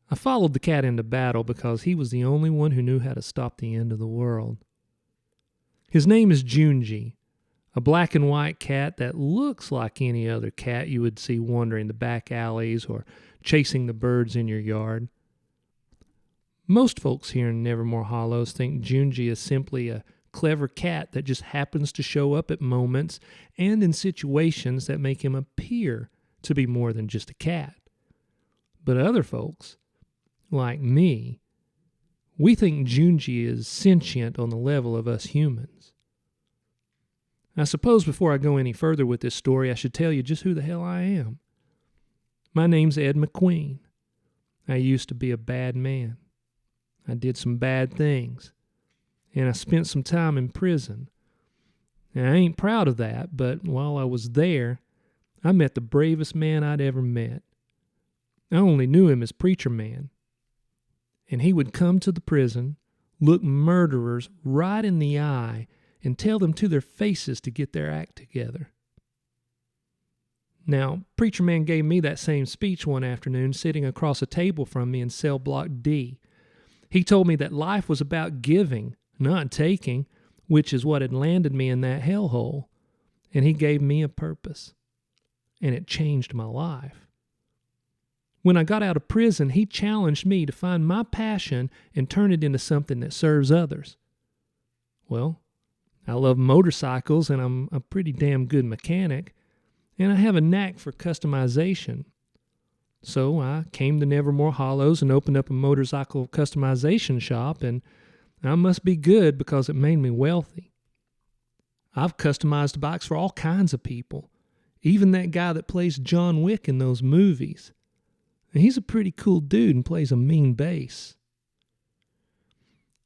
I followed the cat into battle because he was the only one who knew how to stop the end of the world. His name is Junji, a black and white cat that looks like any other cat you would see wandering the back alleys or chasing the birds in your yard. Most folks here in Nevermore Hollows think Junji is simply a clever cat that just happens to show up at moments and in situations that make him appear to be more than just a cat. But other folks, like me, we think Junji is sentient on the level of us humans. I suppose before I go any further with this story, I should tell you just who the hell I am. My name's Ed McQueen. I used to be a bad man. I did some bad things, and I spent some time in prison. Now, I ain't proud of that, but while I was there, I met the bravest man I'd ever met. I only knew him as Preacher Man. And he would come to the prison, look murderers right in the eye, and tell them to their faces to get their act together. Now, Preacher Man gave me that same speech one afternoon sitting across a table from me in cell block D. He told me that life was about giving, not taking, which is what had landed me in that hellhole. And he gave me a purpose. And it changed my life. When I got out of prison, he challenged me to find my passion and turn it into something that serves others. Well, I love motorcycles, and I'm a pretty damn good mechanic, and I have a knack for customization. So I came to Nevermore Hollows and opened up a motorcycle customization shop, and I must be good because it made me wealthy. I've customized bikes for all kinds of people, even that guy that plays John Wick in those movies. And he's a pretty cool dude and plays a mean bass.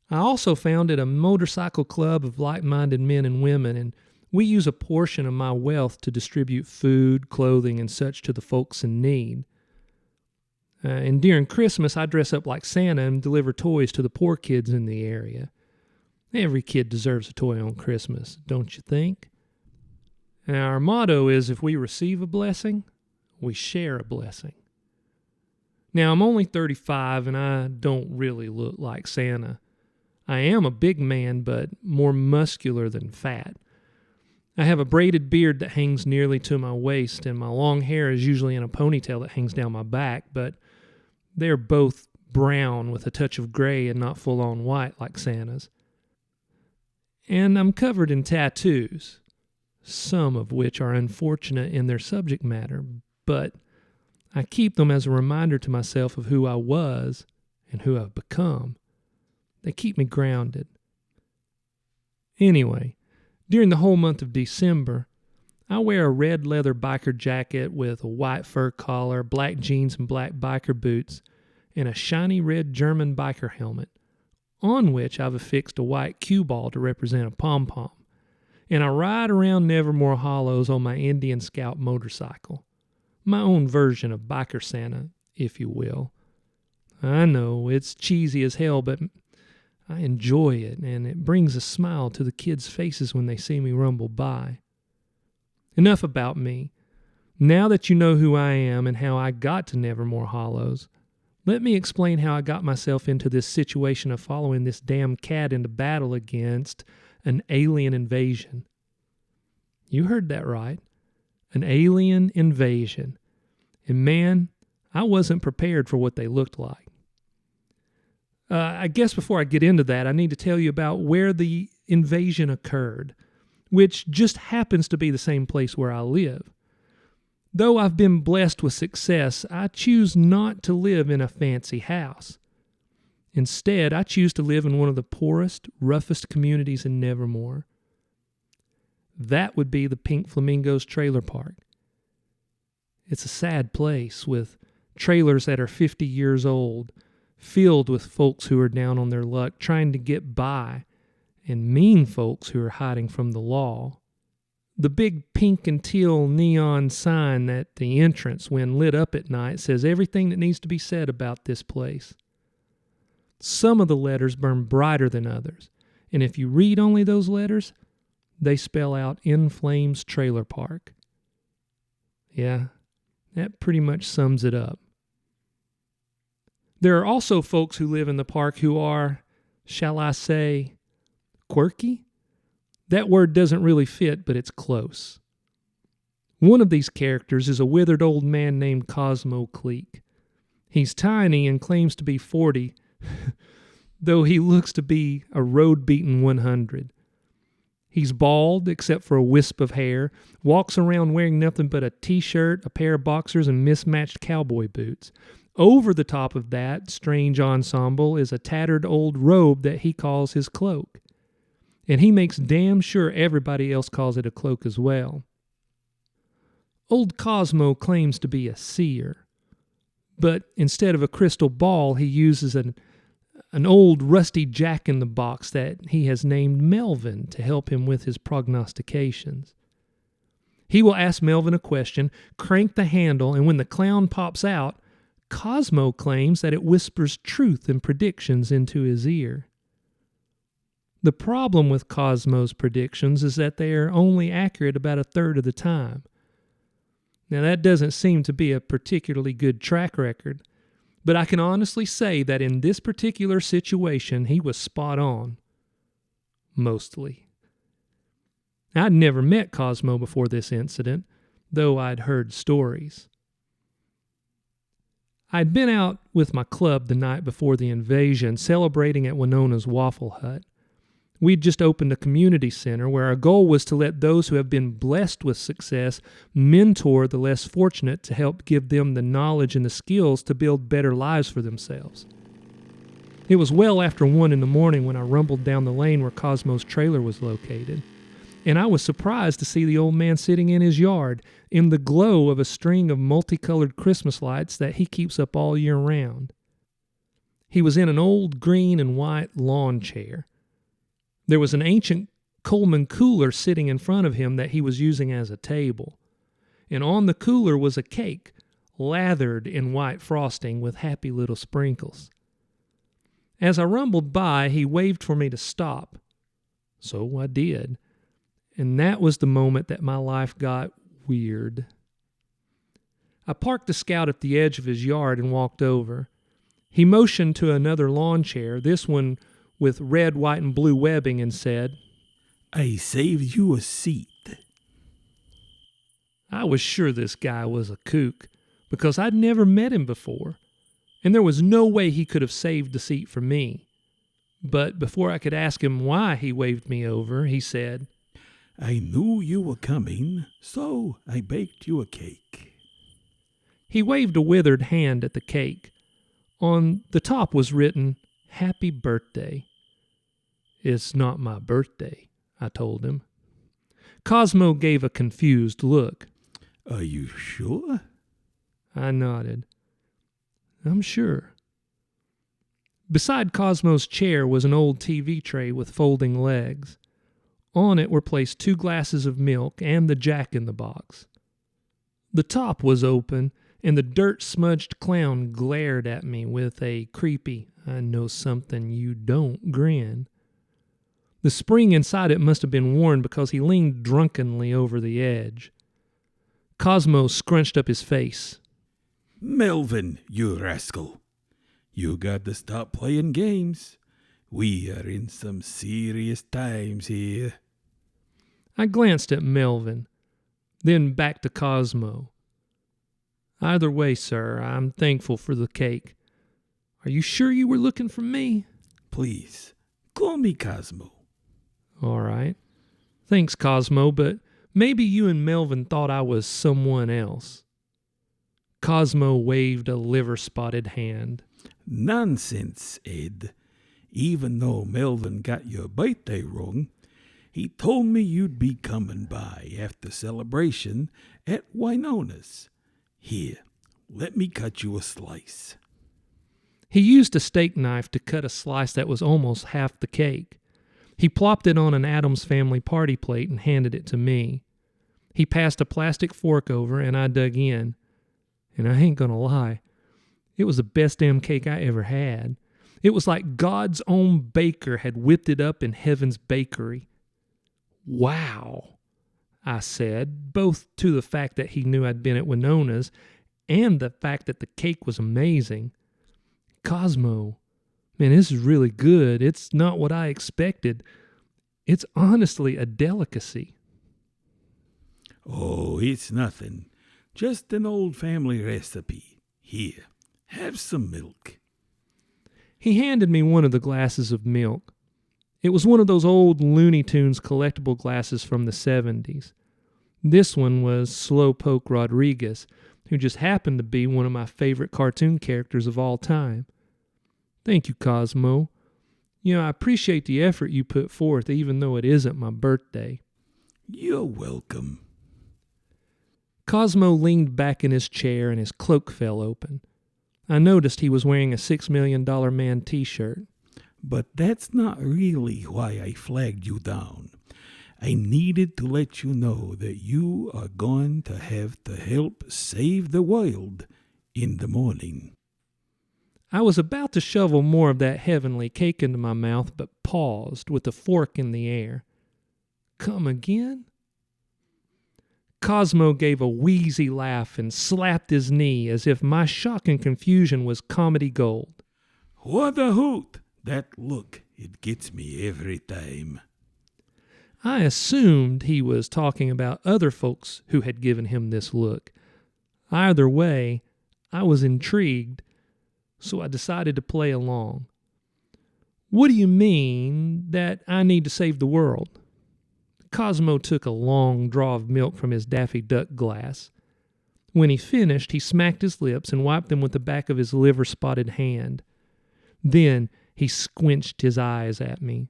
I also founded a motorcycle club of like-minded men and women, and we use a portion of my wealth to distribute food, clothing, and such to the folks in need. And during Christmas, I dress up like Santa and deliver toys to the poor kids in the area. Every kid deserves a toy on Christmas, don't you think? And our motto is, if we receive a blessing, we share a blessing. Now, I'm only 35, and I don't really look like Santa. I am a big man, but more muscular than fat. I have a braided beard that hangs nearly to my waist, and my long hair is usually in a ponytail that hangs down my back, but they're both brown with a touch of gray and not full-on white like Santa's. And I'm covered in tattoos, some of which are unfortunate in their subject matter, but I keep them as a reminder to myself of who I was and who I've become. They keep me grounded. Anyway, during the whole month of December, I wear a red leather biker jacket with a white fur collar, black jeans and black biker boots, and a shiny red German biker helmet, on which I've affixed a white cue ball to represent a pom-pom. And I ride around Nevermore Hollows on my Indian Scout motorcycle. My own version of Biker Santa, if you will. I know, it's cheesy as hell, but I enjoy it, and it brings a smile to the kids' faces when they see me rumble by. Enough about me. Now that you know who I am and how I got to Nevermore Hollows, let me explain how I got myself into this situation of following this damn cat into battle against an alien invasion. You heard that right. An alien invasion. And man, I wasn't prepared for what they looked like. I guess before I get into that, I need to tell you about where the invasion occurred, which just happens to be the same place where I live. Though I've been blessed with success, I choose not to live in a fancy house. Instead, I choose to live in one of the poorest, roughest communities in Nevermore. That would be the Pink Flamingos trailer park. It's a sad place with trailers that are 50 years old, filled with folks who are down on their luck trying to get by, and mean folks who are hiding from the law. The big pink and teal neon sign at the entrance, when lit up at night, says everything that needs to be said about this place. Some of the letters burn brighter than others, and if you read only those letters, they spell out In Flames Trailer Park. Yeah, that pretty much sums it up. There are also folks who live in the park who are, shall I say, quirky? That word doesn't really fit, but it's close. One of these characters is a withered old man named Cosmo Cleek. He's tiny and claims to be 40, though he looks to be a road-beaten 100. He's bald, except for a wisp of hair, walks around wearing nothing but a t-shirt, a pair of boxers, and mismatched cowboy boots. Over the top of that strange ensemble is a tattered old robe that he calls his cloak. And he makes damn sure everybody else calls it a cloak as well. Old Cosmo claims to be a seer, but instead of a crystal ball, he uses an old rusty jack-in-the-box that he has named Melvin to help him with his prognostications. He will ask Melvin a question, crank the handle, and when the clown pops out, Cosmo claims that it whispers truth and predictions into his ear. The problem with Cosmo's predictions is that they are only accurate about a third of the time. Now, that doesn't seem to be a particularly good track record, but I can honestly say that in this particular situation, he was spot on. Mostly. I'd never met Cosmo before this incident, though I'd heard stories. I'd been out with my club the night before the invasion, celebrating at Winona's Waffle Hut. We'd just opened a community center where our goal was to let those who have been blessed with success mentor the less fortunate to help give them the knowledge and the skills to build better lives for themselves. It was well after 1 a.m. when I rumbled down the lane where Cosmo's trailer was located, and I was surprised to see the old man sitting in his yard in the glow of a string of multicolored Christmas lights that he keeps up all year round. He was in an old green and white lawn chair. There was an ancient Coleman cooler sitting in front of him that he was using as a table. And on the cooler was a cake, lathered in white frosting with happy little sprinkles. As I rumbled by, he waved for me to stop. So I did. And that was the moment that my life got weird. I parked the Scout at the edge of his yard and walked over. He motioned to another lawn chair, this one with red, white, and blue webbing, and said, "I saved you a seat." I was sure this guy was a kook, because I'd never met him before, and there was no way he could have saved the seat for me. But before I could ask him why he waved me over, he said, "I knew you were coming, so I baked you a cake." He waved a withered hand at the cake. On the top was written, "Happy Birthday." "It's not my birthday," I told him. Cosmo gave a confused look. "Are you sure?" I nodded. "I'm sure." Beside Cosmo's chair was an old TV tray with folding legs. On it were placed 2 glasses of milk and the jack-in-the-box. The top was open, and the dirt-smudged clown glared at me with a creepy, "I know something you don't" grin. The spring inside it must have been worn because he leaned drunkenly over the edge. Cosmo scrunched up his face. "Melvin, you rascal. You got to stop playing games. We are in some serious times here." I glanced at Melvin, then back to Cosmo. "Either way, sir, I'm thankful for the cake. Are you sure you were looking for me?" "Please, call me Cosmo." "All right. Thanks, Cosmo, but maybe you and Melvin thought I was someone else." Cosmo waved a liver-spotted hand. "Nonsense, Ed. Even though Melvin got your birthday wrong, he told me you'd be coming by after celebration at Winona's. Here, let me cut you a slice." He used a steak knife to cut a slice that was almost half the cake. He plopped it on an Addams Family party plate and handed it to me. He passed a plastic fork over, and I dug in. And I ain't gonna lie, it was the best damn cake I ever had. It was like God's own baker had whipped it up in heaven's bakery. Wow! I said, both to the fact that he knew I'd been at Winona's and the fact that the cake was amazing. Cosmo, man, this is really good. It's not what I expected. It's honestly a delicacy. Oh, it's nothing. Just an old family recipe. Here, have some milk. He handed me one of the glasses of milk. It was one of those old Looney Tunes collectible glasses from the 70s. This one was Slowpoke Rodriguez, who just happened to be one of my favorite cartoon characters of all time. Thank you, Cosmo. I appreciate the effort you put forth, even though it isn't my birthday. You're welcome. Cosmo leaned back in his chair and his cloak fell open. I noticed he was wearing a $6 Million Man t-shirt. But that's not really why I flagged you down. I needed to let you know that you are going to have to help save the world in the morning. I was about to shovel more of that heavenly cake into my mouth, but paused with the fork in the air. Come again? Cosmo gave a wheezy laugh and slapped his knee as if my shock and confusion was comedy gold. What a hoot! That look, it gets me every time. I assumed he was talking about other folks who had given him this look. Either way, I was intrigued, so I decided to play along. What do you mean that I need to save the world? Cosmo took a long draw of milk from his Daffy Duck glass. When he finished, he smacked his lips and wiped them with the back of his liver-spotted hand. Then he squinched his eyes at me.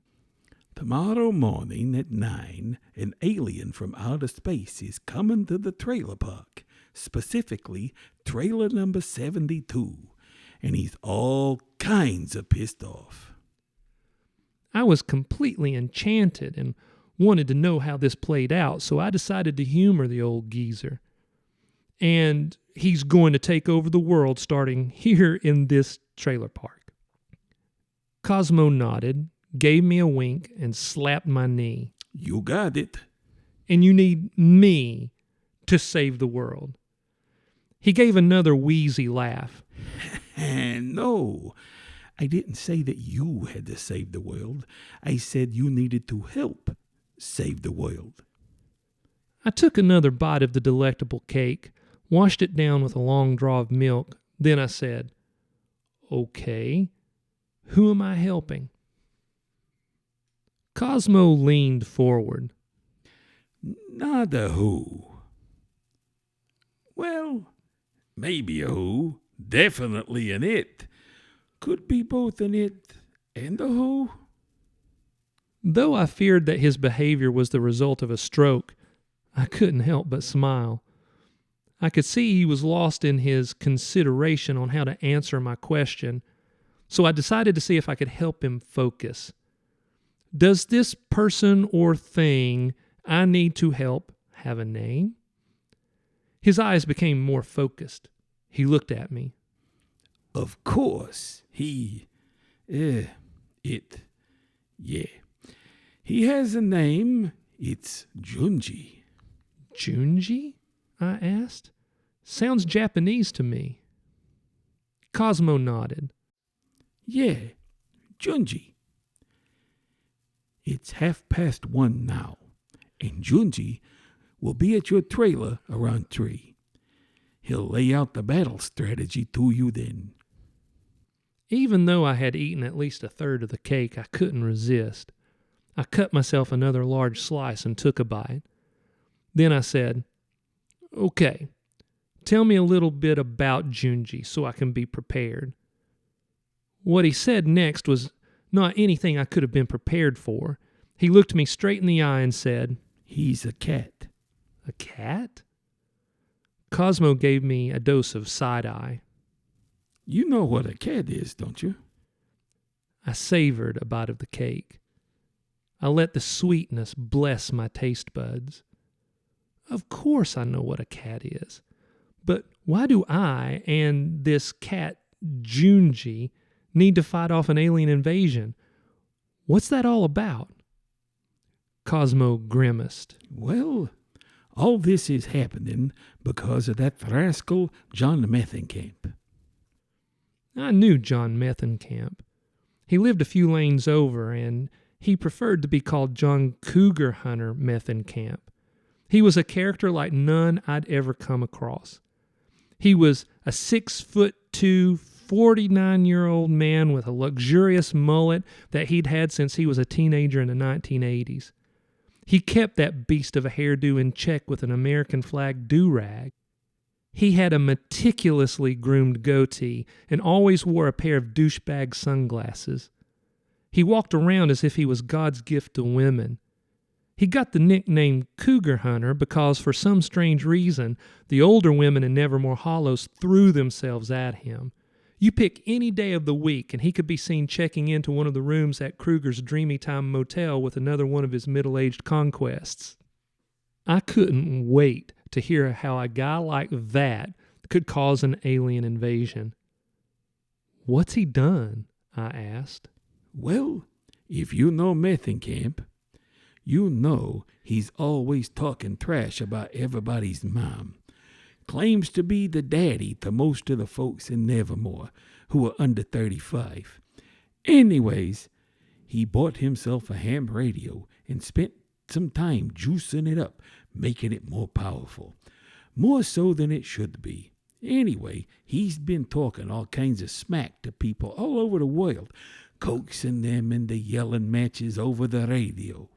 Tomorrow morning at 9, an alien from outer space is coming to the trailer park, specifically trailer number 72, and he's all kinds of pissed off. I was completely enchanted and wanted to know how this played out, so I decided to humor the old geezer. And he's going to take over the world starting here in this trailer park. Cosmo nodded, gave me a wink, and slapped my knee. You got it. And you need me to save the world. He gave another wheezy laugh. No, I didn't say that you had to save the world. I said you needed to help save the world. I took another bite of the delectable cake, washed it down with a long draw of milk. Then I said, Okay, who am I helping? Cosmo leaned forward. Not a who. Well, maybe a who. Definitely an it. Could be both an it and a who. Though I feared that his behavior was the result of a stroke, I couldn't help but smile. I could see he was lost in his consideration on how to answer my question, so I decided to see if I could help him focus. Does this person or thing I need to help have a name? His eyes became more focused. He looked at me. Of course, it, yeah. He has a name. It's Junji. Junji? I asked. Sounds Japanese to me. Cosmo nodded. Yeah, Junji. It's 1:30 now, and Junji will be at your trailer around 3. He'll lay out the battle strategy to you then. Even though I had eaten at least a third of the cake, I couldn't resist. I cut myself another large slice and took a bite. Then I said, Okay, tell me a little bit about Junji so I can be prepared. What he said next was not anything I could have been prepared for. He looked me straight in the eye and said, He's a cat. A cat? Cosmo gave me a dose of side-eye. You know what a cat is, don't you? I savored a bite of the cake. I let the sweetness bless my taste buds. Of course I know what a cat is. But why do I and this cat, Junji, need to fight off an alien invasion? What's that all about? Cosmo grimaced. Well, All this is happening because of that rascal John Methencamp. I knew John Methencamp. He lived a few lanes over, and he preferred to be called John Cougar Hunter Methencamp. He was a character like none I'd ever come across. He was a 6'2", 49-year-old man with a luxurious mullet that he'd had since he was a teenager in the 1980s. He kept that beast of a hairdo in check with an American flag do-rag. He had a meticulously groomed goatee and always wore a pair of douchebag sunglasses. He walked around as if he was God's gift to women. He got the nickname Cougar Hunter because, for some strange reason, the older women in Nevermore Hollows threw themselves at him. You pick any day of the week, and he could be seen checking into one of the rooms at Kruger's Dreamy Time Motel with another one of his middle-aged conquests. I couldn't wait to hear how a guy like that could cause an alien invasion. "What's he done?" I asked. Well, if you know Methencamp, you know he's always talking trash about everybody's mom. Claims to be the daddy to most of the folks in Nevermore who are under 35. Anyways, he bought himself a ham radio and spent some time juicing it up, making it more powerful. More so than it should be. Anyway, he's been talking all kinds of smack to people all over the world, coaxing them into yelling matches over the radio.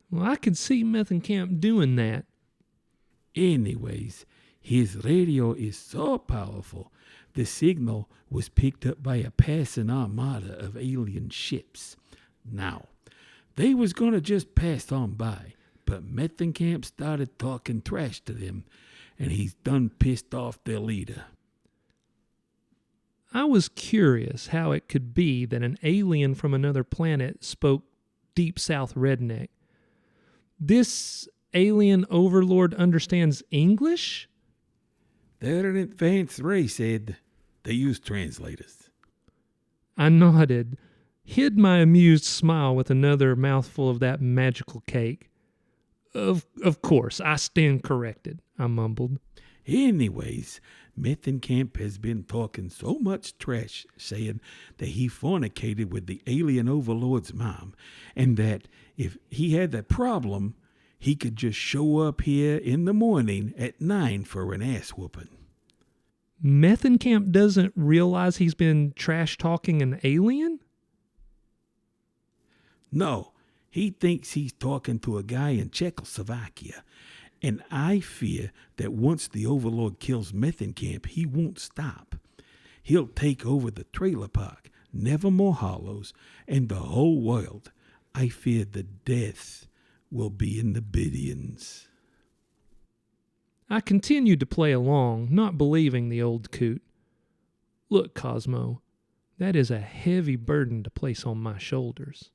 Well, I could see Methencamp doing that. Anyways, his radio is so powerful, the signal was picked up by a passing armada of alien ships. Now, they was going to just pass on by, but Methencamp started talking trash to them, and he's done pissed off their leader. I was curious how it could be that an alien from another planet spoke Deep South redneck. This alien overlord understands English? They're an advanced race, Ed. They use translators. I nodded, hid my amused smile with another mouthful of that magical cake. Of course, I stand corrected," I mumbled. Anyways, Methencamp has been talking so much trash, saying that he fornicated with the alien overlord's mom, and that if he had that problem, he could just show up here in the morning at 9 for an ass whooping. Methencamp doesn't realize he's been trash-talking an alien? No, he thinks he's talking to a guy in Czechoslovakia, and I fear that once the Overlord kills Methencamp, he won't stop. He'll take over the trailer park, Nevermore Hollows, and the whole world. I fear the death will be in the billions. I continued to play along, not believing the old coot. "Look, Cosmo, that is a heavy burden to place on my shoulders."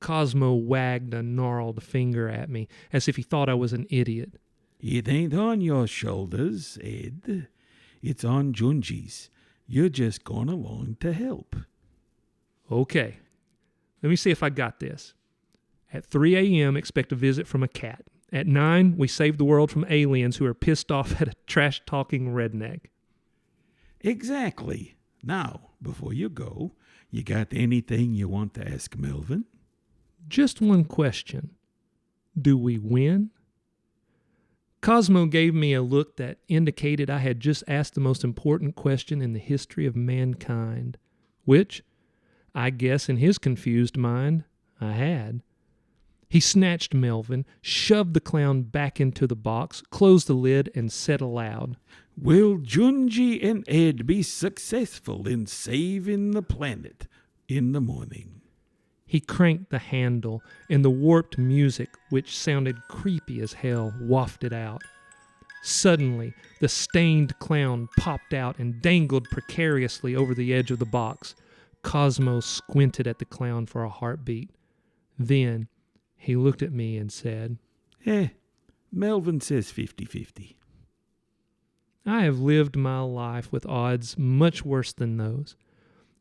Cosmo wagged a gnarled finger at me, as if he thought I was an idiot. It ain't on your shoulders, Ed. It's on Junji's. You're just going along to help. Okay, let me see if I got this. At 3 a.m., expect a visit from a cat. At 9, we save the world from aliens who are pissed off at a trash-talking redneck. Exactly. Now, before you go, you got anything you want to ask Melvin? Just one question. Do we win? Cosmo gave me a look that indicated I had just asked the most important question in the history of mankind, which, I guess in his confused mind, I had. He snatched Melvin, shoved the clown back into the box, closed the lid, and said aloud, "Will Junji and Ed be successful in saving the planet in the morning?" He cranked the handle, and the warped music, which sounded creepy as hell, wafted out. Suddenly, the stained clown popped out and dangled precariously over the edge of the box. Cosmo squinted at the clown for a heartbeat. Then he looked at me and said, Melvin says 50-50. I have lived my life with odds much worse than those.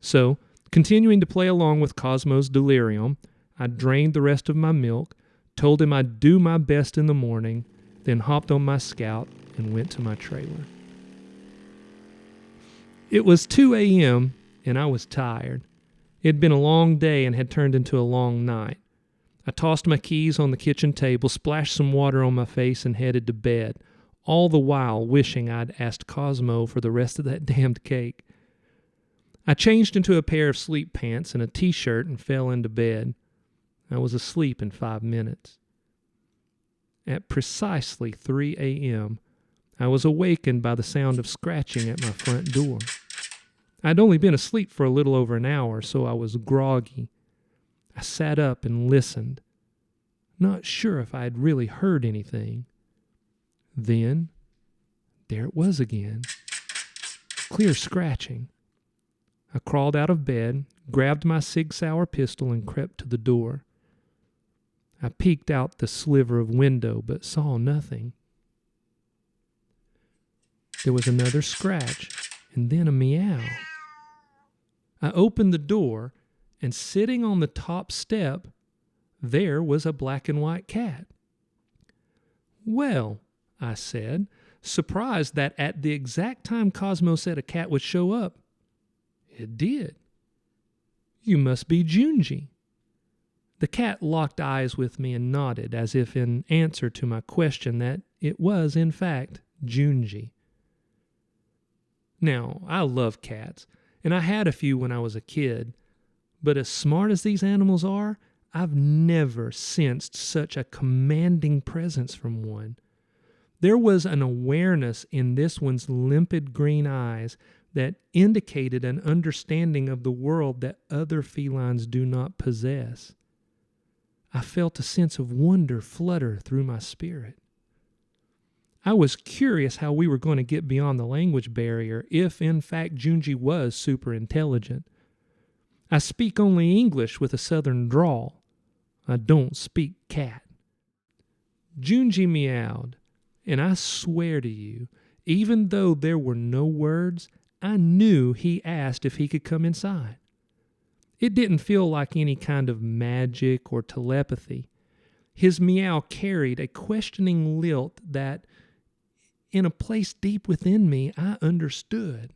So, continuing to play along with Cosmo's delirium, I drained the rest of my milk, told him I'd do my best in the morning, then hopped on my Scout and went to my trailer. It was 2 a.m. and I was tired. It had been a long day and had turned into a long night. I tossed my keys on the kitchen table, splashed some water on my face, and headed to bed, all the while wishing I'd asked Cosmo for the rest of that damned cake. I changed into a pair of sleep pants and a t-shirt and fell into bed. I was asleep in 5 minutes. At precisely 3 a.m., I was awakened by the sound of scratching at my front door. I'd only been asleep for a little over an hour, so I was groggy. I sat up and listened, not sure if I had really heard anything. Then, there it was again. Clear scratching. I crawled out of bed, grabbed my Sig Sauer pistol, and crept to the door. I peeked out the sliver of window, but saw nothing. There was another scratch, and then a meow. I opened the door, and sitting on the top step, there was a black and white cat. "Well," I said, surprised that at the exact time Cosmo said a cat would show up, it did. "You must be Junji." The cat locked eyes with me and nodded, as if in answer to my question that it was, in fact, Junji. Now, I love cats, and I had a few when I was a kid, but as smart as these animals are, I've never sensed such a commanding presence from one. There was an awareness in this one's limpid green eyes that indicated an understanding of the world that other felines do not possess. I felt a sense of wonder flutter through my spirit. I was curious how we were going to get beyond the language barrier if, in fact, Junji was super intelligent. I speak only English with a southern drawl. I don't speak cat. Junji meowed, and I swear to you, even though there were no words, I knew he asked if he could come inside. It didn't feel like any kind of magic or telepathy. His meow carried a questioning lilt that, in a place deep within me, I understood.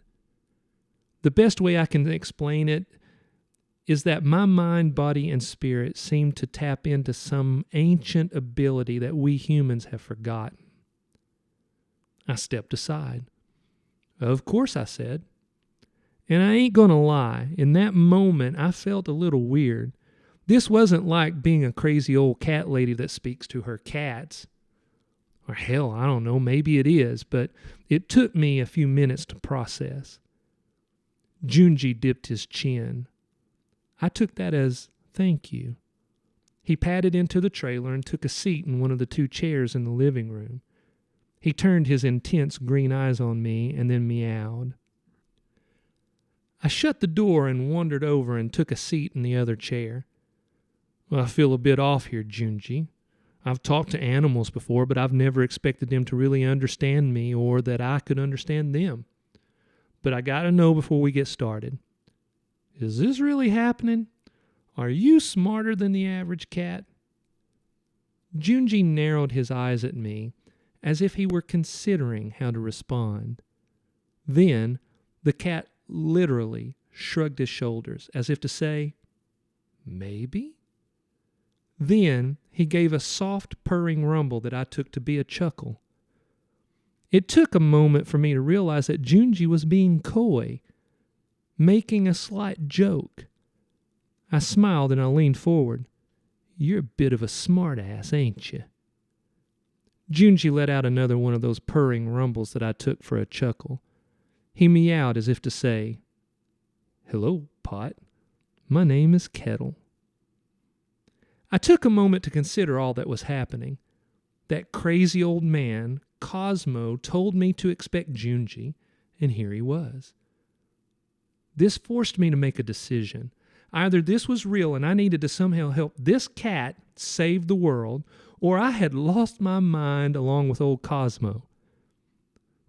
The best way I can explain it is that my mind, body, and spirit seemed to tap into some ancient ability that we humans have forgotten. I stepped aside. "Of course," I said. And I ain't gonna lie, in that moment I felt a little weird. This wasn't like being a crazy old cat lady that speaks to her cats. Or hell, I don't know, maybe it is, but it took me a few minutes to process. Junji dipped his chin. I took that as thank you. He padded into the trailer and took a seat in one of the 2 chairs in the living room. He turned his intense green eyes on me and then meowed. I shut the door and wandered over and took a seat in the other chair. "Well, I feel a bit off here, Junji. I've talked to animals before, but I've never expected them to really understand me or that I could understand them. But I gotta know before we get started. Is this really happening? Are you smarter than the average cat?" Junji narrowed his eyes at me, as if he were considering how to respond. Then the cat literally shrugged his shoulders, as if to say, "Maybe?" Then he gave a soft purring rumble that I took to be a chuckle. It took a moment for me to realize that Junji was being coy, making a slight joke. I smiled and I leaned forward. "You're a bit of a smart-ass, ain't you?" Junji let out another one of those purring rumbles that I took for a chuckle. He meowed as if to say, "Hello, Pot. My name is Kettle." I took a moment to consider all that was happening. That crazy old man, Cosmo, told me to expect Junji, and here he was. This forced me to make a decision. Either this was real and I needed to somehow help this cat save the world, or I had lost my mind along with old Cosmo.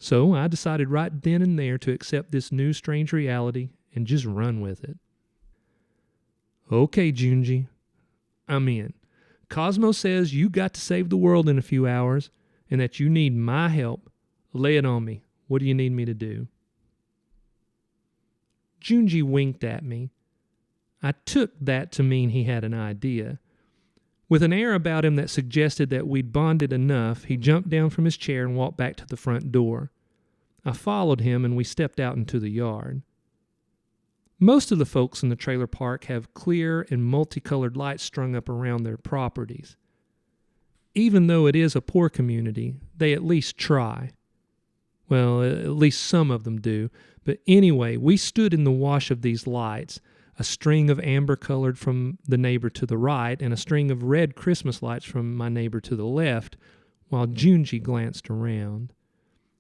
So I decided right then and there to accept this new strange reality and just run with it. "Okay, Junji, I'm in. Cosmo says you got to save the world in a few hours and that you need my help. Lay it on me. What do you need me to do? Junji winked at me. I took that to mean he had an idea. With an air about him that suggested that we'd bonded enough, he jumped down from his chair and walked back to the front door. I followed him and we stepped out into the yard. Most of the folks in the trailer park have clear and multicolored lights strung up around their properties. Even though it is a poor community, they at least try. Well, at least some of them do. But anyway, we stood in the wash of these lights, a string of amber colored from the neighbor to the right and a string of red Christmas lights from my neighbor to the left, while Junji glanced around.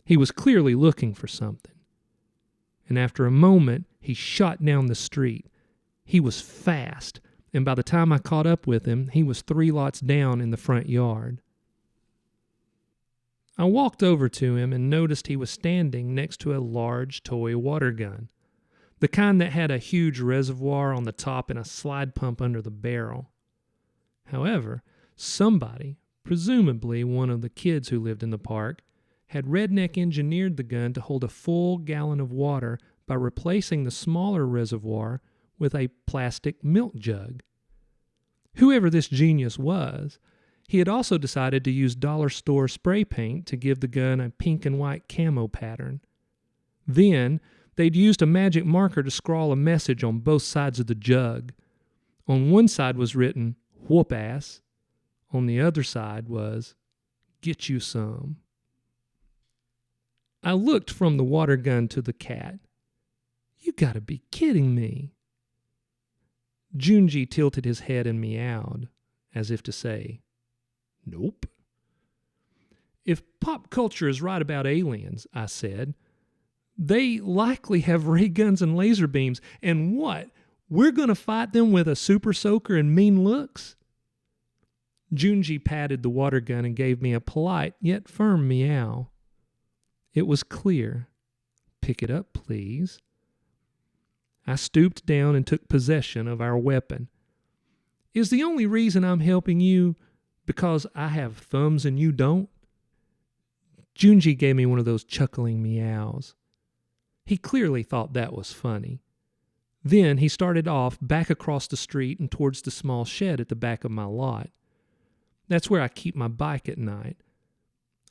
He was clearly looking for something. And after a moment, he shot down the street. He was fast, and by the time I caught up with him, he was 3 lots down in the front yard. I walked over to him and noticed he was standing next to a large toy water gun, the kind that had a huge reservoir on the top and a slide pump under the barrel. However, somebody, presumably one of the kids who lived in the park, had redneck engineered the gun to hold a full gallon of water by replacing the smaller reservoir with a plastic milk jug. Whoever this genius was, he had also decided to use dollar store spray paint to give the gun a pink and white camo pattern. Then, they'd used a magic marker to scrawl a message on both sides of the jug. On one side was written, "Whoop ass." On the other side was, "Get you some." I looked from the water gun to the cat. You gotta be kidding me. Junji tilted his head and meowed, as if to say, nope. If pop culture is right about aliens, I said, they likely have ray guns and laser beams, and what? We're gonna fight them with a super soaker and mean looks? Junji patted the water gun and gave me a polite yet firm meow. It was clear. Pick it up, please. I stooped down and took possession of our weapon. Is the only reason I'm helping you because I have thumbs and you don't? Junji gave me one of those chuckling meows. He clearly thought that was funny. Then he started off back across the street and towards the small shed at the back of my lot. That's where I keep my bike at night.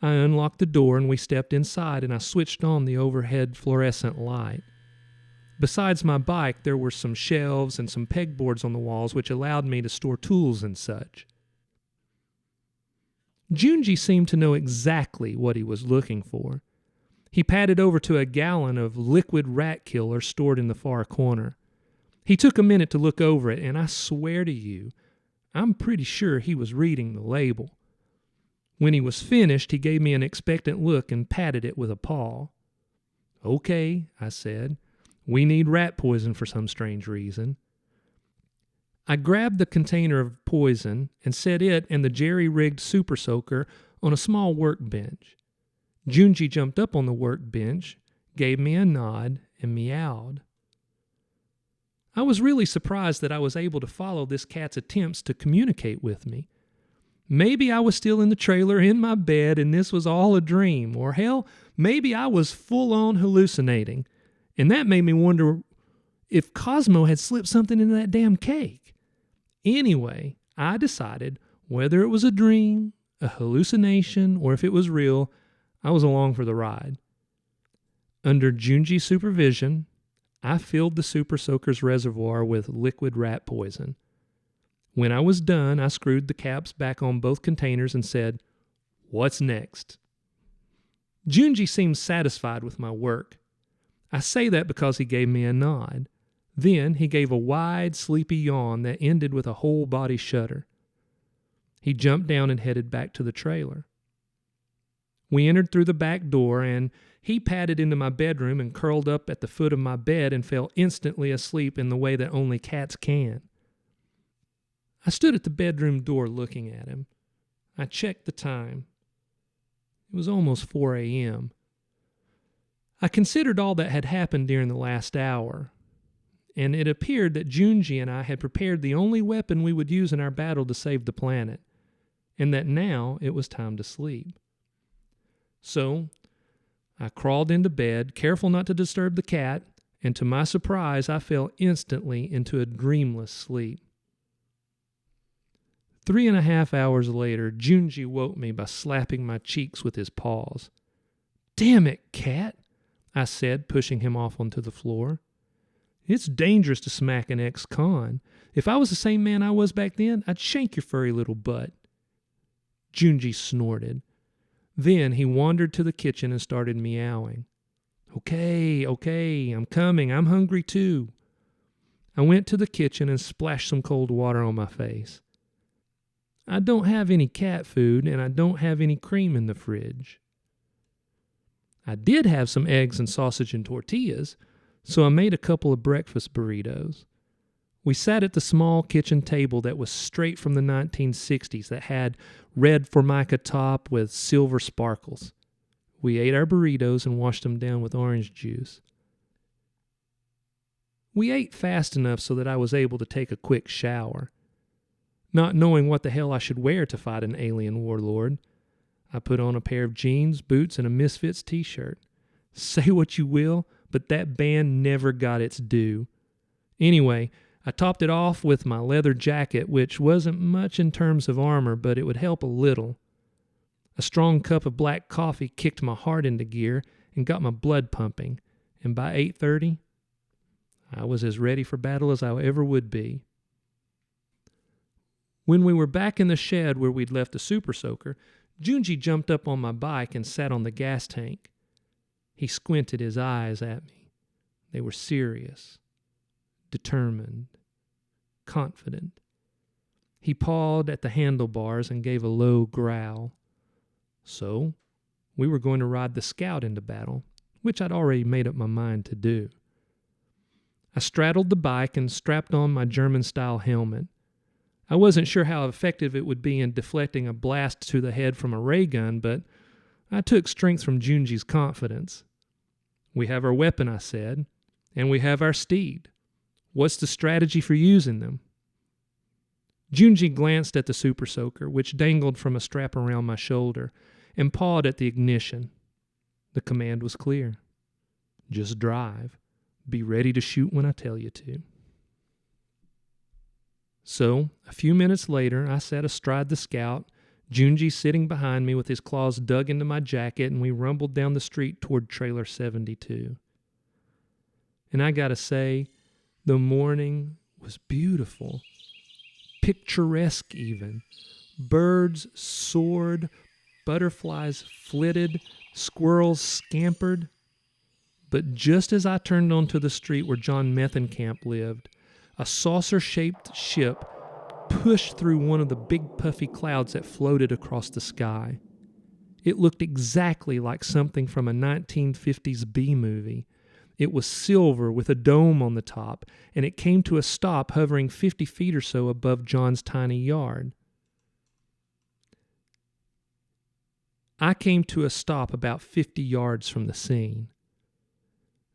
I unlocked the door and we stepped inside and I switched on the overhead fluorescent light. Besides my bike, there were some shelves and some pegboards on the walls which allowed me to store tools and such. Junji seemed to know exactly what he was looking for. He padded over to a gallon of liquid rat killer stored in the far corner. He took a minute to look over it, and I swear to you, I'm pretty sure he was reading the label. When he was finished, he gave me an expectant look and patted it with a paw. Okay, I said. We need rat poison for some strange reason. I grabbed the container of poison and set it and the jerry-rigged super soaker on a small workbench. Junji jumped up on the workbench, gave me a nod, and meowed. I was really surprised that I was able to follow this cat's attempts to communicate with me. Maybe I was still in the trailer in my bed and this was all a dream, or hell, maybe I was full-on hallucinating. And that made me wonder if Cosmo had slipped something into that damn cake. Anyway, I decided whether it was a dream, a hallucination, or if it was real, I was along for the ride. Under Junji's supervision, I filled the Super Soaker's reservoir with liquid rat poison. When I was done, I screwed the caps back on both containers and said, "What's next?" Junji seemed satisfied with my work. I say that because he gave me a nod. Then he gave a wide, sleepy yawn that ended with a whole body shudder. He jumped down and headed back to the trailer. We entered through the back door, and he padded into my bedroom and curled up at the foot of my bed and fell instantly asleep in the way that only cats can. I stood at the bedroom door looking at him. I checked the time. It was almost 4 a.m. I considered all that had happened during the last hour, and it appeared that Junji and I had prepared the only weapon we would use in our battle to save the planet. and that now it was time to sleep. So I crawled into bed, careful not to disturb the cat, and to my surprise, I fell instantly into a dreamless sleep. 3.5 hours later, Junji woke me by slapping my cheeks with his paws. "Damn it, cat," I said, pushing him off onto the floor. "It's dangerous to smack an ex-con. If I was the same man I was back then, I'd shank your furry little butt." Junji snorted. Then he wandered to the kitchen and started meowing. Okay, I'm coming. I'm hungry too." I went to the kitchen and splashed some cold water on my face. "I don't have any cat food, and I don't have any cream in the fridge." I did have some eggs and sausage and tortillas, so I made a couple of breakfast burritos. We sat at the small kitchen table that was straight from the 1960s that had red Formica top with silver sparkles. We ate our burritos and washed them down with orange juice. We ate fast enough so that I was able to take a quick shower. Not knowing what the hell I should wear to fight an alien warlord, I put on a pair of jeans, boots, and a Misfits t-shirt. Say what you will, but that band never got its due. Anyway, I topped it off with my leather jacket, which wasn't much in terms of armor, but it would help a little. A strong cup of black coffee kicked my heart into gear and got my blood pumping, and by 8:30, I was as ready for battle as I ever would be. When we were back in the shed where we'd left the Super Soaker, Junji jumped up on my bike and sat on the gas tank. He squinted his eyes at me. They were serious, determined, confident. He pawed at the handlebars and gave a low growl. So, we were going to ride the Scout into battle, which I'd already made up my mind to do. I straddled the bike and strapped on my German-style helmet. I wasn't sure how effective it would be in deflecting a blast to the head from a ray gun, but I took strength from Junji's confidence. "We have our weapon," I said, "and we have our steed. What's the strategy for using them?" Junji glanced at the Super Soaker, which dangled from a strap around my shoulder, and pawed at the ignition. The command was clear. Just drive. Be ready to shoot when I tell you to. So, a few minutes later, I sat astride the Scout, Junji sitting behind me with his claws dug into my jacket, and we rumbled down the street toward Trailer 72. And I gotta say, the morning was beautiful. Picturesque even. Birds soared, butterflies flitted, squirrels scampered. But just as I turned onto the street where John Methencamp lived, a saucer-shaped ship pushed through one of the big puffy clouds that floated across the sky. It looked exactly like something from a 1950s B-movie. It was silver with a dome on the top, and it came to a stop hovering 50 feet or so above John's tiny yard. I came to a stop about 50 yards from the scene.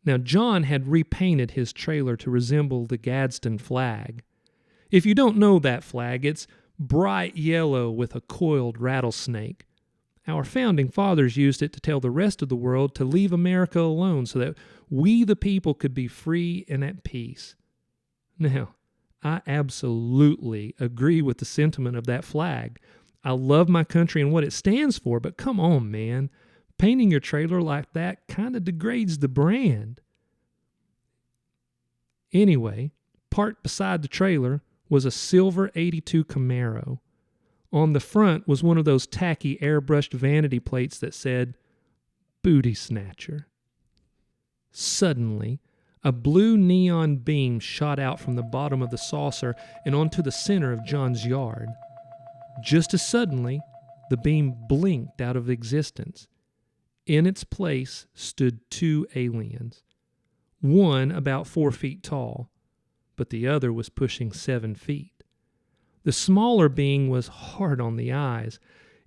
Now, John had repainted his trailer to resemble the Gadsden flag. If you don't know that flag, it's bright yellow with a coiled rattlesnake. Our founding fathers used it to tell the rest of the world to leave America alone so that we the people could be free and at peace. Now, I absolutely agree with the sentiment of that flag. I love my country and what it stands for, but come on, man. Painting your trailer like that kind of degrades the brand. Anyway, parked beside the trailer was a silver 82 Camaro. On the front was one of those tacky airbrushed vanity plates that said, "Booty Snatcher." Suddenly, a blue neon beam shot out from the bottom of the saucer and onto the center of John's yard. Just as suddenly, the beam blinked out of existence. In its place stood two aliens. One about 4 feet tall, but the other was pushing 7 feet. The smaller being was hard on the eyes.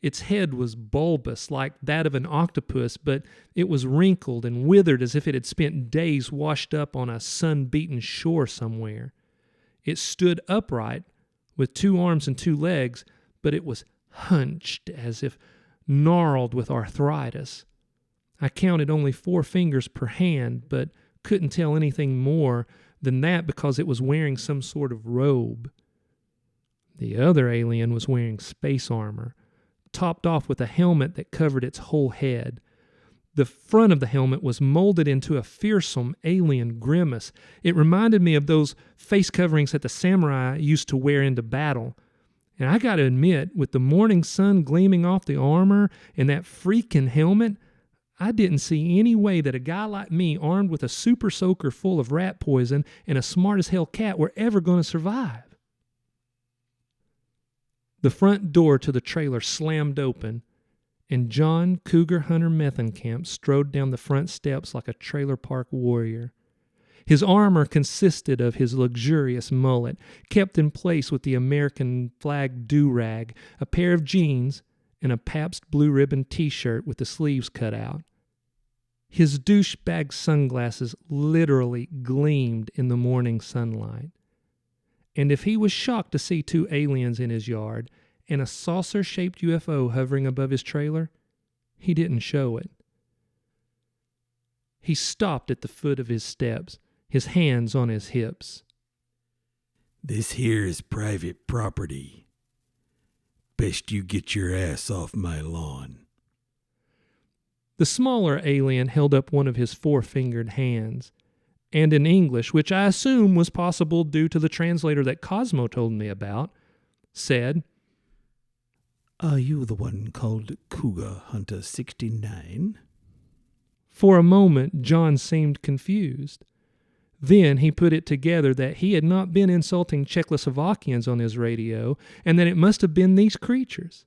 Its head was bulbous like that of an octopus, but it was wrinkled and withered as if it had spent days washed up on a sun-beaten shore somewhere. It stood upright with 2 arms and 2 legs, but it was hunched as if gnarled with arthritis. I counted only 4 fingers per hand, but couldn't tell anything more than that because it was wearing some sort of robe. The other alien was wearing space armor, topped off with a helmet that covered its whole head. The front of the helmet was molded into a fearsome alien grimace. It reminded me of those face coverings that the samurai used to wear into battle. And I got to admit, with the morning sun gleaming off the armor and that freaking helmet, I didn't see any way that a guy like me, armed with a super soaker full of rat poison and a smart-as-hell cat, were ever going to survive. The front door to the trailer slammed open, and John Cougar Hunter Methencamp strode down the front steps like a trailer park warrior. His armor consisted of his luxurious mullet, kept in place with the American flag do-rag, a pair of jeans, and a Pabst Blue Ribbon t-shirt with the sleeves cut out. His douchebag sunglasses literally gleamed in the morning sunlight. And if he was shocked to see 2 aliens in his yard and a saucer-shaped UFO hovering above his trailer, he didn't show it. He stopped at the foot of his steps, his hands on his hips. This here is private property. Best you get your ass off my lawn. The smaller alien held up one of his 4-fingered hands, and in English, which I assume was possible due to the translator that Cosmo told me about, said, Are you the one called Cougar Hunter 69? For a moment, John seemed confused. Then he put it together that he had not been insulting Czechoslovakians on his radio, and that it must have been these creatures.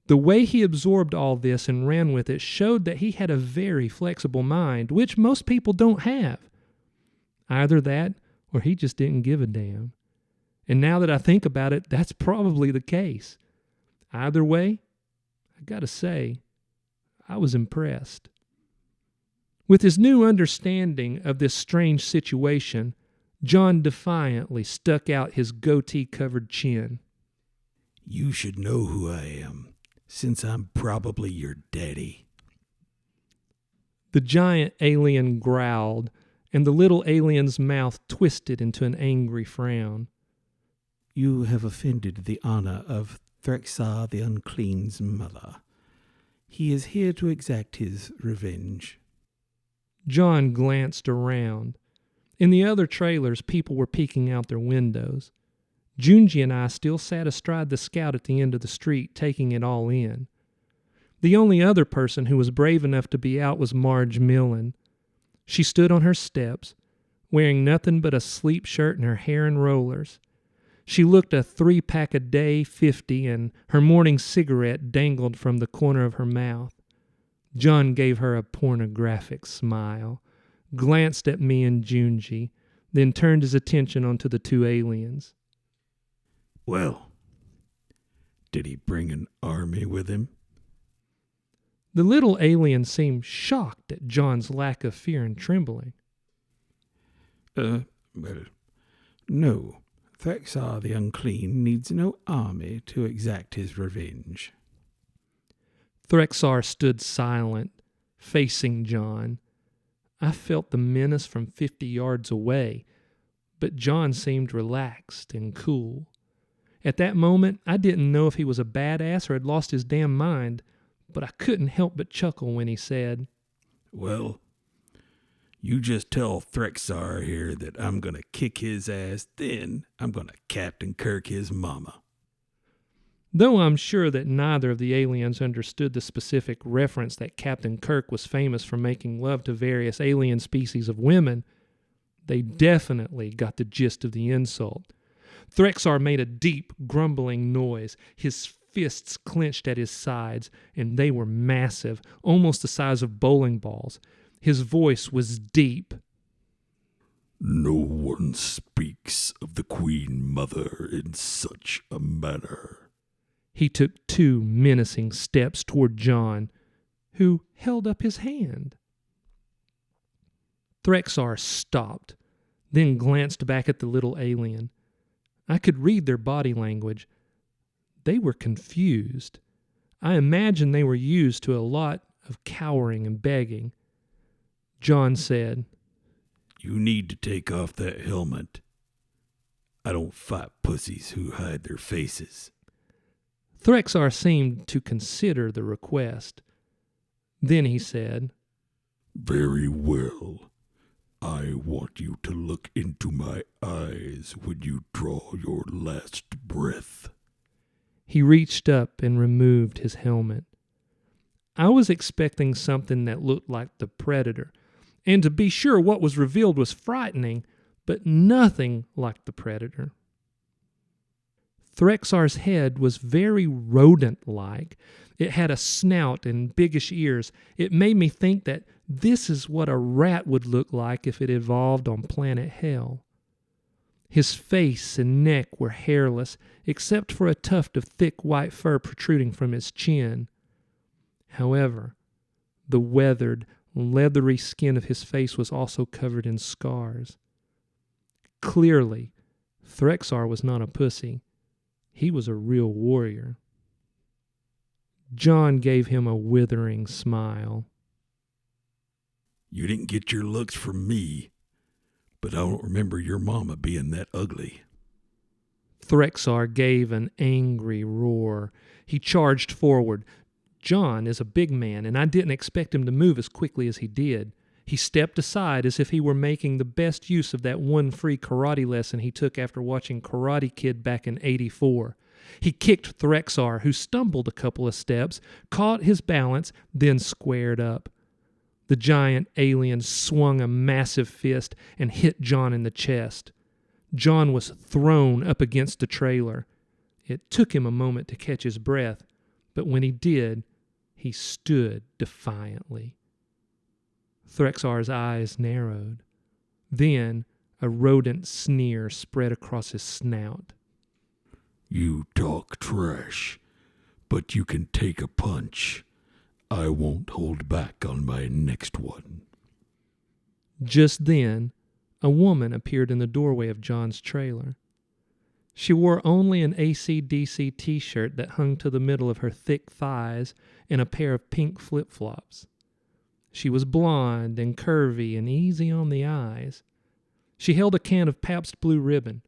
The way he absorbed all this and ran with it showed that he had a very flexible mind, which most people don't have. Either that, or he just didn't give a damn. And now that I think about it, that's probably the case. Either way, I gotta say, I was impressed. With his new understanding of this strange situation, John defiantly stuck out his goatee-covered chin. You should know who I am, since I'm probably your daddy. The giant alien growled, and the little alien's mouth twisted into an angry frown. You have offended the honor of Threxar the Unclean's mother. He is here to exact his revenge. John glanced around. In the other trailers, people were peeking out their windows. Junji and I still sat astride the Scout at the end of the street, taking it all in. The only other person who was brave enough to be out was Marge Millen. She stood on her steps, wearing nothing but a sleep shirt and her hair in rollers. She looked a 3-pack a day, 50, and her morning cigarette dangled from the corner of her mouth. John gave her a pornographic smile, glanced at me and Junji, then turned his attention onto the 2 aliens. Well, did he bring an army with him? The little alien seemed shocked at John's lack of fear and trembling. Well, no. Threxar the Unclean needs no army to exact his revenge. Threxar stood silent, facing John. I felt the menace from 50 yards away, but John seemed relaxed and cool. At that moment, I didn't know if he was a badass or had lost his damn mind, but I couldn't help but chuckle when he said, Well, you just tell Threxar here that I'm going to kick his ass, then I'm going to Captain Kirk his mama. Though I'm sure that neither of the aliens understood the specific reference that Captain Kirk was famous for making love to various alien species of women, they definitely got the gist of the insult. Threxar made a deep, grumbling noise. His fists clenched at his sides, and they were massive, almost the size of bowling balls. His voice was deep. No one speaks of the Queen Mother in such a manner. He took 2 menacing steps toward John, who held up his hand. Threxar stopped, then glanced back at the little alien. I could read their body language. They were confused. I imagine they were used to a lot of cowering and begging. John said, You need to take off that helmet. I don't fight pussies who hide their faces. Threxar seemed to consider the request. Then he said, Very well. I want you to look into my eyes when you draw your last breath. He reached up and removed his helmet. I was expecting something that looked like the predator, and to be sure what was revealed was frightening, but nothing like the predator. Threxar's head was very rodent-like. It had a snout and biggish ears. It made me think that this is what a rat would look like if it evolved on planet Hell. His face and neck were hairless, except for a tuft of thick white fur protruding from his chin. However, the weathered, leathery skin of his face was also covered in scars. Clearly, Threxar was not a pussy. He was a real warrior. John gave him a withering smile. You didn't get your looks from me, but I don't remember your mama being that ugly. Threxar gave an angry roar. He charged forward. John is a big man, and I didn't expect him to move as quickly as he did. He stepped aside as if he were making the best use of that one free karate lesson he took after watching Karate Kid back in '84. He kicked Threxar, who stumbled a couple of steps, caught his balance, then squared up. The giant alien swung a massive fist and hit John in the chest. John was thrown up against the trailer. It took him a moment to catch his breath, but when he did, he stood defiantly. Threxar's eyes narrowed. Then a rodent sneer spread across his snout. You talk trash, but you can take a punch. I won't hold back on my next one. Just then, a woman appeared in the doorway of John's trailer. She wore only an AC/DC t-shirt that hung to the middle of her thick thighs and a pair of pink flip-flops. She was blonde and curvy and easy on the eyes. She held a can of Pabst Blue Ribbon.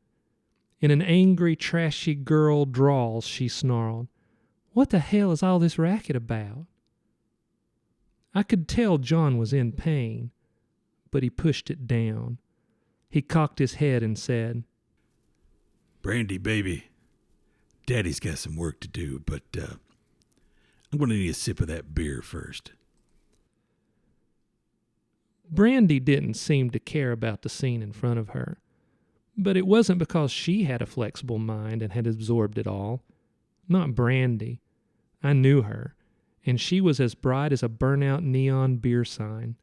In an angry, trashy girl drawl, she snarled, "What the hell is all this racket about?" I could tell John was in pain, but he pushed it down. He cocked his head and said, Brandy, baby, Daddy's got some work to do, but I'm going to need a sip of that beer first. Brandy didn't seem to care about the scene in front of her, but it wasn't because she had a flexible mind and had absorbed it all. Not Brandy. I knew her, and she was as bright as a burnt-out neon beer sign.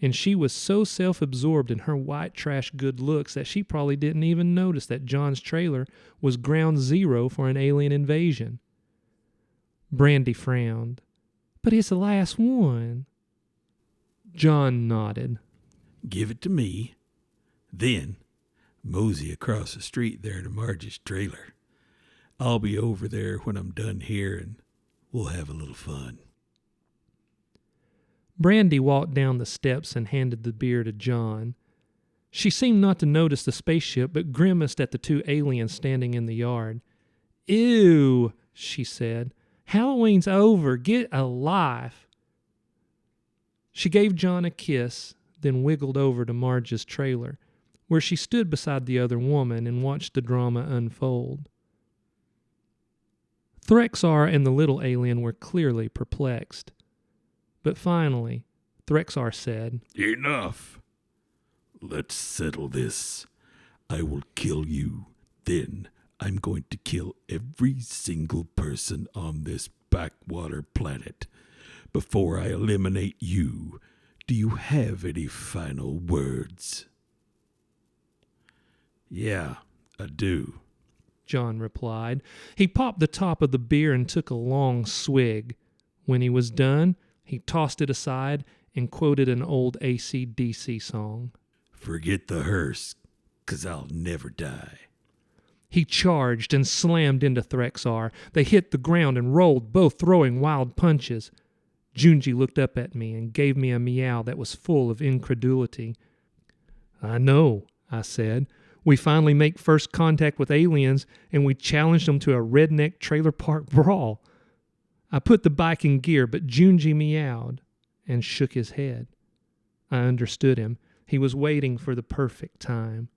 And she was so self-absorbed in her white trash good looks that she probably didn't even notice that John's trailer was ground zero for an alien invasion. Brandy frowned. "But it's the last one." John nodded. Give it to me. Then mosey across the street there to Marge's trailer. I'll be over there when I'm done here, and we'll have a little fun. Brandy walked down the steps and handed the beer to John. She seemed not to notice the spaceship, but grimaced at the two aliens standing in the yard. "Ew," she said. "Halloween's over. Get a life." She gave John a kiss, then wiggled over to Marge's trailer, where she stood beside the other woman and watched the drama unfold. Threxar and the little alien were clearly perplexed. But finally, Threxar said, Enough. Let's settle this. I will kill you. Then I'm going to kill every single person on this backwater planet. Before I eliminate you, do you have any final words? Yeah, I do, John replied. He popped the top of the beer and took a long swig. When he was done, he tossed it aside and quoted an old AC/DC song. Forget the hearse, 'cause I'll never die. He charged and slammed into Threxar. They hit the ground and rolled, both throwing wild punches. Junji looked up at me and gave me a meow that was full of incredulity. "I know," I said. "We finally make first contact with aliens, and we challenged them to a redneck trailer park brawl." I put the bike in gear, but Junji meowed and shook his head. I understood him. He was waiting for the perfect time.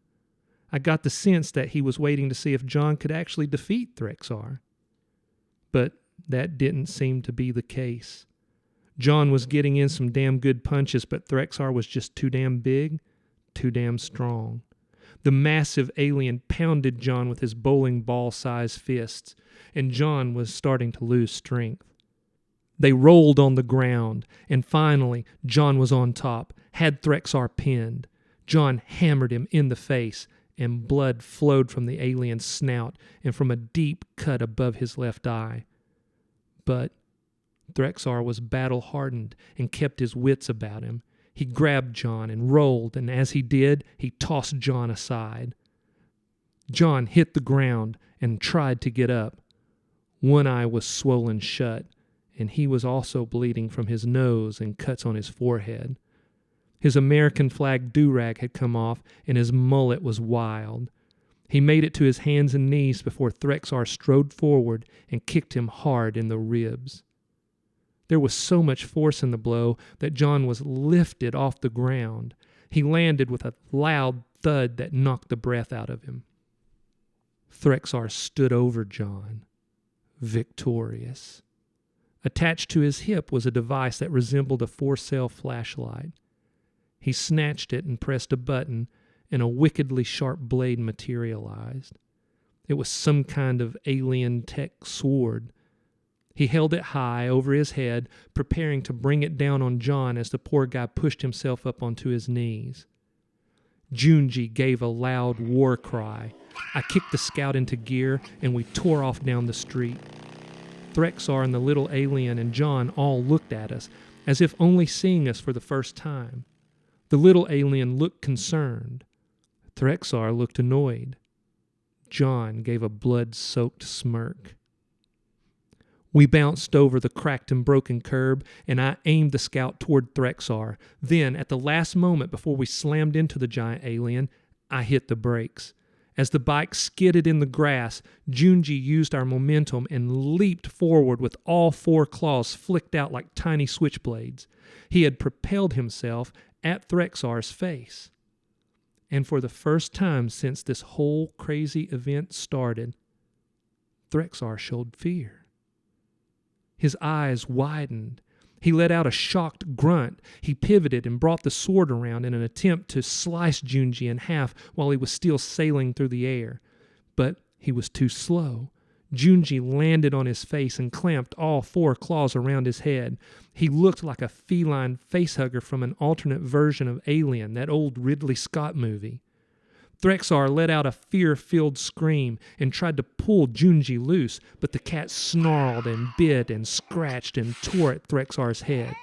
I got the sense that he was waiting to see if John could actually defeat Threxar. But that didn't seem to be the case. John was getting in some damn good punches, but Threxar was just too damn big, too damn strong. The massive alien pounded John with his bowling ball-sized fists, and John was starting to lose strength. They rolled on the ground, and finally John was on top, had Threxar pinned. John hammered him in the face, and blood flowed from the alien's snout and from a deep cut above his left eye. But Threxar was battle-hardened and kept his wits about him. He grabbed John and rolled, and as he did, he tossed John aside. John hit the ground and tried to get up. One eye was swollen shut, and he was also bleeding from his nose and cuts on his forehead. His American flag do-rag had come off, and his mullet was wild. He made it to his hands and knees before Threxar strode forward and kicked him hard in the ribs. There was so much force in the blow that John was lifted off the ground. He landed with a loud thud that knocked the breath out of him. Threxar stood over John, victorious. Attached to his hip was a device that resembled a 4-cell flashlight. He snatched it and pressed a button, and a wickedly sharp blade materialized. It was some kind of alien tech sword. He held it high over his head, preparing to bring it down on John as the poor guy pushed himself up onto his knees. Junji gave a loud war cry. I kicked the scout into gear, and we tore off down the street. Threxar and the little alien and John all looked at us, as if only seeing us for the first time. The little alien looked concerned. Threxar looked annoyed. John gave a blood-soaked smirk. We bounced over the cracked and broken curb, and I aimed the scout toward Threxar. Then, at the last moment before we slammed into the giant alien, I hit the brakes. As the bike skidded in the grass, Junji used our momentum and leaped forward with all 4 claws flicked out like tiny switchblades. He had propelled himself at Threxar's face. And for the first time since this whole crazy event started, Threxar showed fear. His eyes widened. He let out a shocked grunt. He pivoted and brought the sword around in an attempt to slice Junji in half while he was still sailing through the air. But he was too slow. Junji landed on his face and clamped all 4 claws around his head. He looked like a feline facehugger from an alternate version of Alien, that old Ridley Scott movie. Threxar let out a fear-filled scream and tried to pull Junji loose, but the cat snarled and bit and scratched and tore at Threxar's head.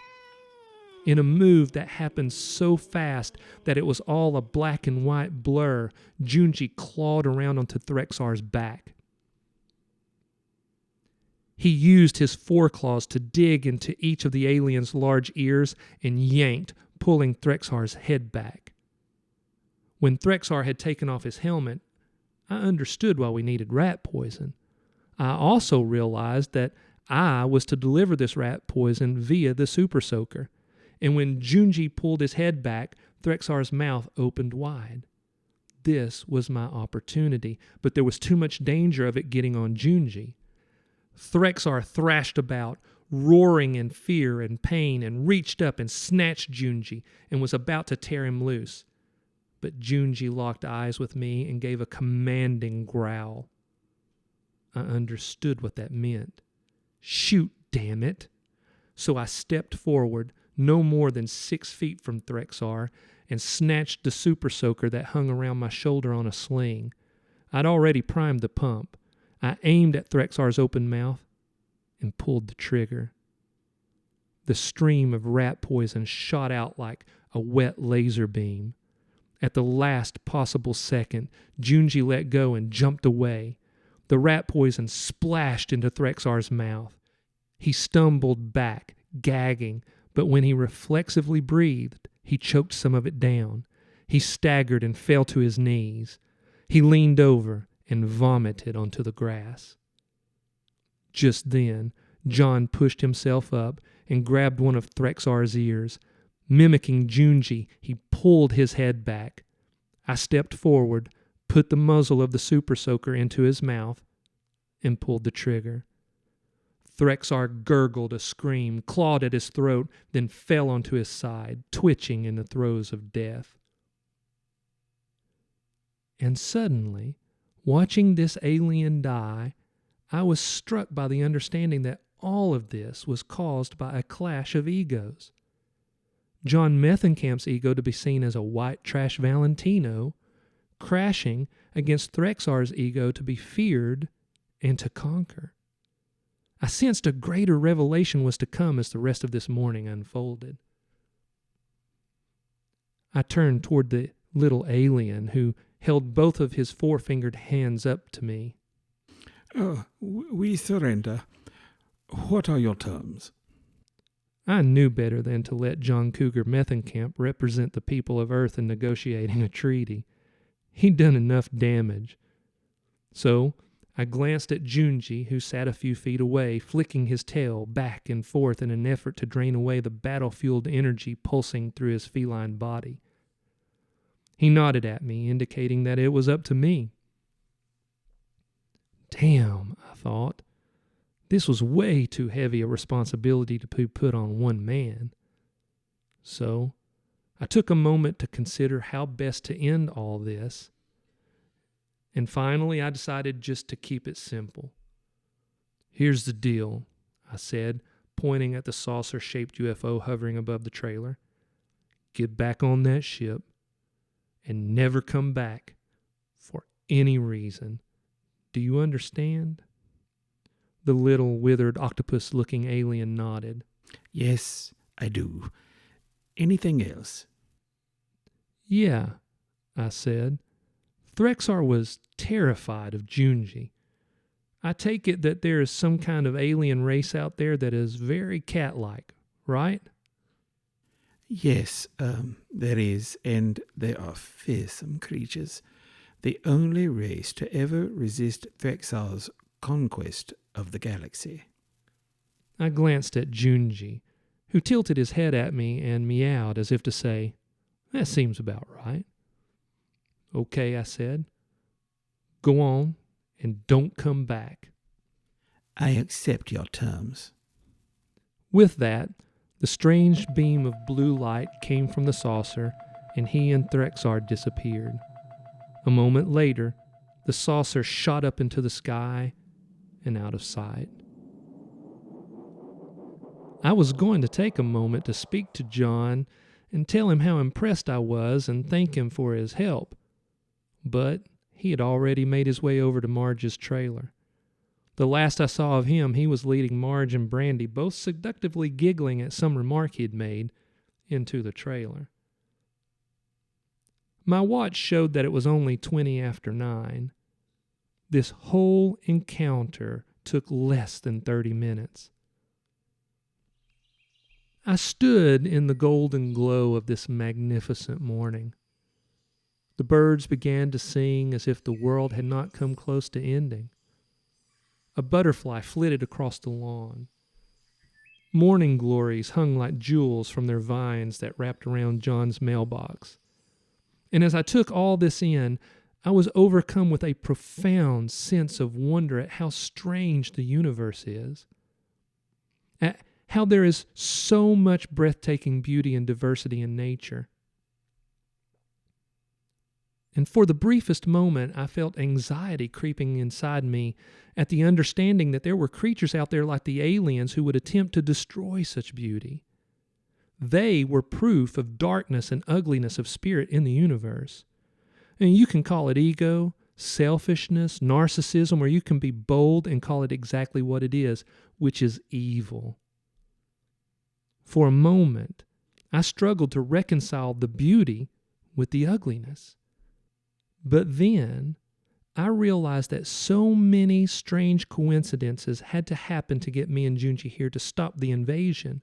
In a move that happened so fast that it was all a black and white blur, Junji clawed around onto Threxar's back. He used his 4 claws to dig into each of the alien's large ears and yanked, pulling Threxar's head back. When Threxar had taken off his helmet, I understood why we needed rat poison. I also realized that I was to deliver this rat poison via the super soaker. And when Junji pulled his head back, Threxar's mouth opened wide. This was my opportunity, but there was too much danger of it getting on Junji. Threxar thrashed about, roaring in fear and pain, and reached up and snatched Junji and was about to tear him loose. But Junji locked eyes with me and gave a commanding growl. I understood what that meant. Shoot, damn it! So I stepped forward, no more than 6 feet from Threxar, and snatched the super soaker that hung around my shoulder on a sling. I'd already primed the pump. I aimed at Threxar's open mouth and pulled the trigger. The stream of rat poison shot out like a wet laser beam. At the last possible second, Junji let go and jumped away. The rat poison splashed into Threxar's mouth. He stumbled back, gagging, but when he reflexively breathed, he choked some of it down. He staggered and fell to his knees. He leaned over and vomited onto the grass. Just then, John pushed himself up and grabbed one of Threxar's ears. Mimicking Junji, he pulled his head back. I stepped forward, put the muzzle of the super soaker into his mouth, and pulled the trigger. Threxar gurgled a scream, clawed at his throat, then fell onto his side, twitching in the throes of death. And suddenly, watching this alien die, I was struck by the understanding that all of this was caused by a clash of egos. John Methencamp's ego to be seen as a white trash Valentino, crashing against Threxar's ego to be feared and to conquer. I sensed a greater revelation was to come as the rest of this morning unfolded. I turned toward the little alien who held both of his four-fingered hands up to me. We surrender. What are your terms? I knew better than to let John Cougar Methencamp represent the people of Earth in negotiating a treaty. He'd done enough damage. So I glanced at Junji, who sat a few feet away, flicking his tail back and forth in an effort to drain away the battle-fueled energy pulsing through his feline body. He nodded at me, indicating that it was up to me. Damn, I thought. This was way too heavy a responsibility to be put on one man. So I took a moment to consider how best to end all this. And finally, I decided just to keep it simple. Here's the deal, I said, pointing at the saucer-shaped UFO hovering above the trailer. Get back on that ship and never come back for any reason. Do you understand? The little, withered, octopus-looking alien nodded. Yes, I do. Anything else? Yeah, I said. Threxar was terrified of Junji. I take it that there is some kind of alien race out there that is very cat-like, right? Yes, there is, and they are fearsome creatures. The only race to ever resist Threxar's conquest of the galaxy. I glanced at Junji, who tilted his head at me and meowed as if to say, that seems about right. Okay, I said. Go on and don't come back. I accept your terms. With that, the strange beam of blue light came from the saucer, and he and Threxar disappeared. A moment later, the saucer shot up into the sky and out of sight. I was going to take a moment to speak to John and tell him how impressed I was and thank him for his help, but he had already made his way over to Marge's trailer. The last I saw of him, he was leading Marge and Brandy, both seductively giggling at some remark he'd made, into the trailer. My watch showed that it was only 20 after 9. This whole encounter took less than 30 minutes. I stood in the golden glow of this magnificent morning. The birds began to sing as if the world had not come close to ending. A butterfly flitted across the lawn. Morning glories hung like jewels from their vines that wrapped around John's mailbox. And as I took all this in, I was overcome with a profound sense of wonder at how strange the universe is, at how there is so much breathtaking beauty and diversity in nature. And for the briefest moment, I felt anxiety creeping inside me at the understanding that there were creatures out there like the aliens who would attempt to destroy such beauty. They were proof of darkness and ugliness of spirit in the universe. And you can call it ego, selfishness, narcissism, or you can be bold and call it exactly what it is, which is evil. For a moment, I struggled to reconcile the beauty with the ugliness. But then I realized that so many strange coincidences had to happen to get me and Junji here to stop the invasion.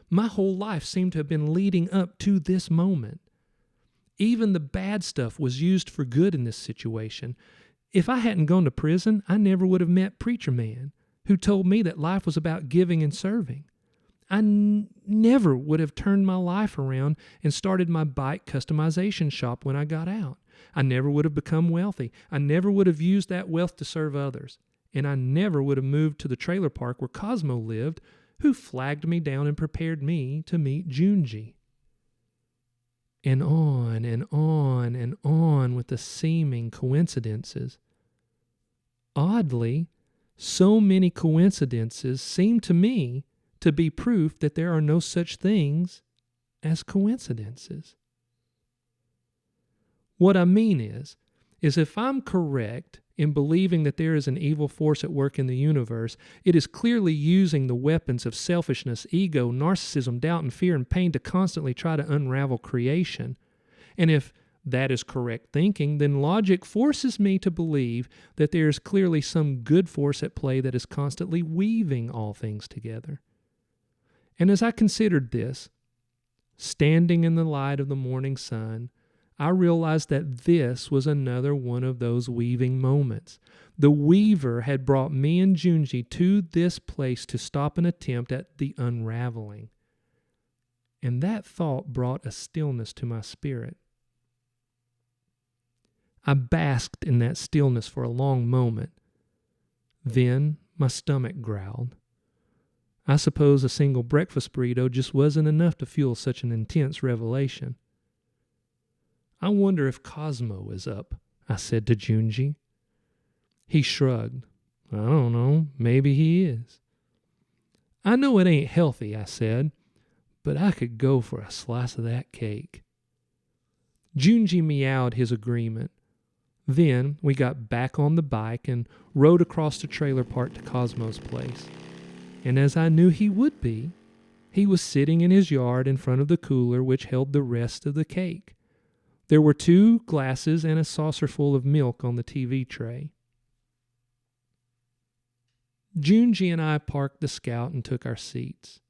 My whole life seemed to have been leading up to this moment. Even the bad stuff was used for good in this situation. If I hadn't gone to prison, I never would have met Preacher Man, who told me that life was about giving and serving. I never would have turned my life around and started my bike customization shop when I got out. I never would have become wealthy. I never would have used that wealth to serve others. And I never would have moved to the trailer park where Cosmo lived, who flagged me down and prepared me to meet Junji. And on and on and on with the seeming coincidences. Oddly, so many coincidences seem to me to be proof that there are no such things as coincidences. What I mean is if I'm correct in believing that there is an evil force at work in the universe, it is clearly using the weapons of selfishness, ego, narcissism, doubt, and fear and pain to constantly try to unravel creation. And if that is correct thinking, then logic forces me to believe that there is clearly some good force at play that is constantly weaving all things together. And as I considered this, standing in the light of the morning sun, I realized that this was another one of those weaving moments. The weaver had brought me and Junji to this place to stop an attempt at the unraveling. And that thought brought a stillness to my spirit. I basked in that stillness for a long moment. Then my stomach growled. I suppose a single breakfast burrito just wasn't enough to fuel such an intense revelation. I wonder if Cosmo is up, I said to Junji. He shrugged. I don't know, maybe he is. I know it ain't healthy, I said, but I could go for a slice of that cake. Junji meowed his agreement. Then we got back on the bike and rode across the trailer park to Cosmo's place. And as I knew he would be, he was sitting in his yard in front of the cooler which held the rest of the cake. There were 2 glasses and a saucer full of milk on the TV tray. Junji and I parked the Scout and took our seats.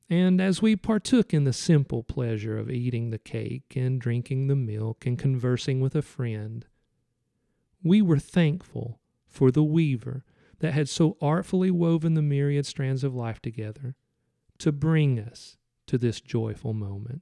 And as we partook in the simple pleasure of eating the cake and drinking the milk and conversing with a friend, we were thankful for the weaver that had so artfully woven the myriad strands of life together to bring us to this joyful moment.